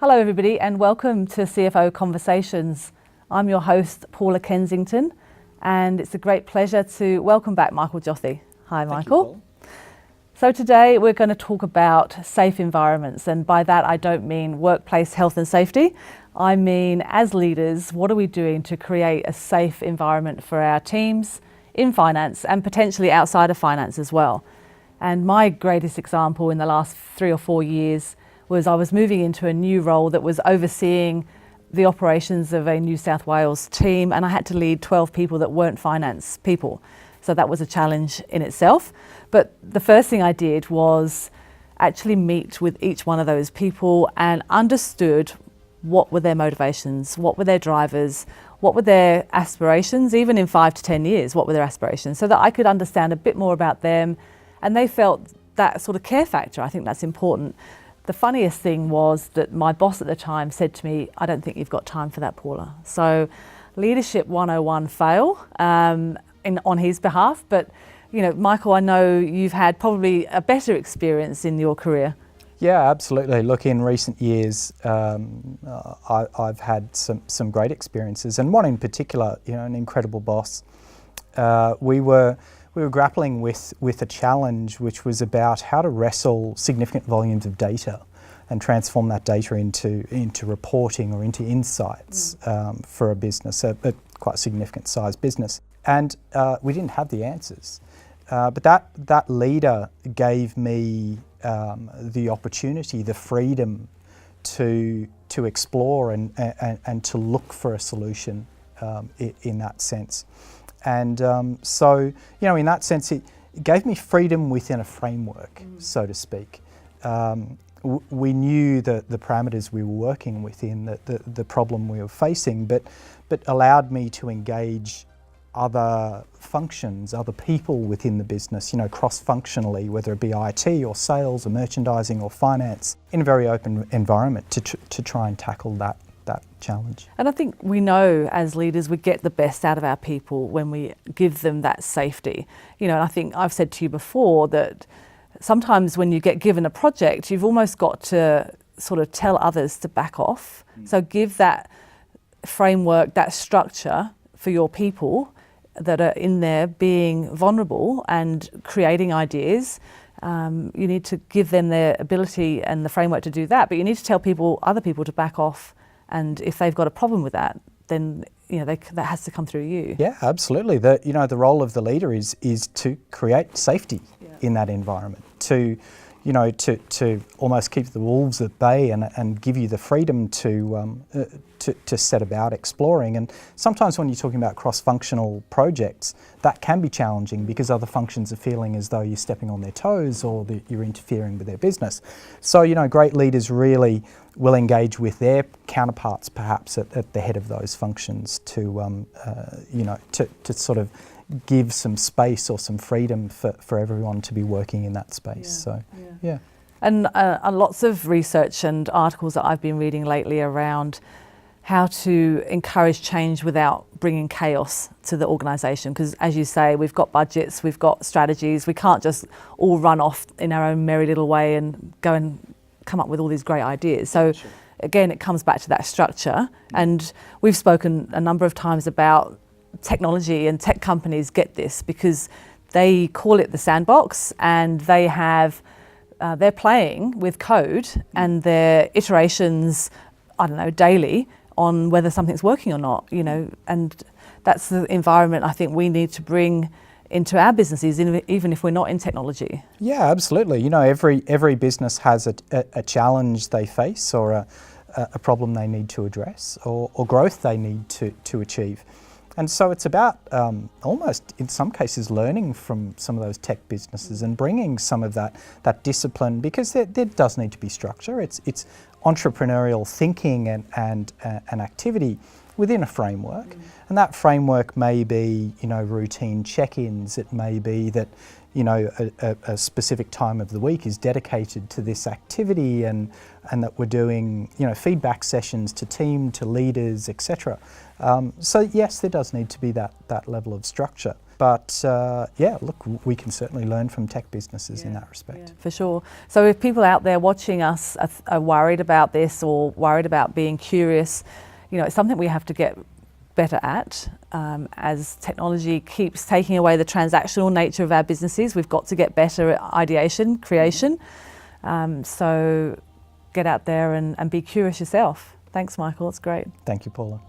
Hello everybody and welcome to CFO Conversations. I'm your host Paula Kensington and it's a great pleasure to welcome back Michael Jothy. Hi Michael. So today we're going to talk about safe environments, and by that I don't mean workplace health and safety. I mean, as leaders, what are we doing to create a safe environment for our teams in finance and potentially outside of finance as well. And my greatest example in the last 3 or 4 years was I was moving into a new role that was overseeing the operations of a New South Wales team, and I had to lead 12 people that weren't finance people. So that was a challenge in itself. But the first thing I did was actually meet with each one of those people and understood what were their motivations, what were their drivers, what were their aspirations, even in 5 to 10 years, what were their aspirations, so that I could understand a bit more about them and they felt that sort of care factor. I think that's important. The funniest thing was that my boss at the time said to me, I don't think you've got time for that, Paula. So Leadership 101 fail on his behalf. But, you know, Michael, I know you've had probably a better experience in your career. Yeah, absolutely. Look, in recent years, I've had some great experiences, and one in particular, you know, an incredible boss. We were grappling with a challenge which was about how to wrestle significant volumes of data and transform that data into reporting or into insights for a business, a quite significant size business. And we didn't have the answers. But that leader gave me the opportunity, the freedom to explore and to look for a solution in that sense. And so, you know, in that sense, it gave me freedom within a framework, so to speak. We knew the parameters we were working within, the problem we were facing, but allowed me to engage other functions, other people within the business, you know, cross-functionally, whether it be IT or sales or merchandising or finance, in a very open environment to try and tackle that challenge. And I think we know as leaders we get the best out of our people when we give them that safety. You know, and I think I've said to you before that sometimes when you get given a project, you've almost got to sort of tell others to back off. So give that framework, that structure for your people that are in there being vulnerable and creating ideas. You need to give them their ability and the framework to do that, but you need to tell other people to back off. And if they've got a problem with that, then you know that has to come through you. Yeah, absolutely. The role of the leader is to create safety in that environment, to almost keep the wolves at bay and give you the freedom to set about exploring. And sometimes when you're talking about cross-functional projects, that can be challenging because other functions are feeling as though you're stepping on their toes or that you're interfering with their business. So, you know, great leaders really will engage with their counterparts perhaps at the head of those functions to sort of give some space or some freedom for everyone to be working in that space. Yeah. And lots of research and articles that I've been reading lately around how to encourage change without bringing chaos to the organisation. Because as you say, we've got budgets, we've got strategies, we can't just all run off in our own merry little way and go and come up with all these great ideas. So again, it comes back to that structure. And we've spoken a number of times about technology, and tech companies get this because they call it the sandbox, and they have they're playing with code and their iterations, I don't know, daily on whether something's working or not, you know, and that's the environment I think we need to bring into our businesses, even if we're not in technology. Yeah, absolutely. You know, every business has a challenge they face, or a problem they need to address, or growth they need to achieve. And so it's about almost, in some cases, learning from some of those tech businesses and bringing some of that discipline, because there does need to be structure. It's entrepreneurial thinking and activity within a framework. And that framework may be, you know, routine check-ins. It may be that, you know, a specific time of the week is dedicated to this activity, and that we're doing, you know, feedback sessions to team, to leaders, etc. So yes, there does need to be that level of structure. But yeah, look, we can certainly learn from tech businesses in that respect. For sure. So if people out there watching us are worried about this or worried about being curious, you know, it's something we have to get better at. As technology keeps taking away the transactional nature of our businesses, we've got to get better at ideation, creation. So get out there and be curious yourself. Thanks, Michael. It's great. Thank you, Paula.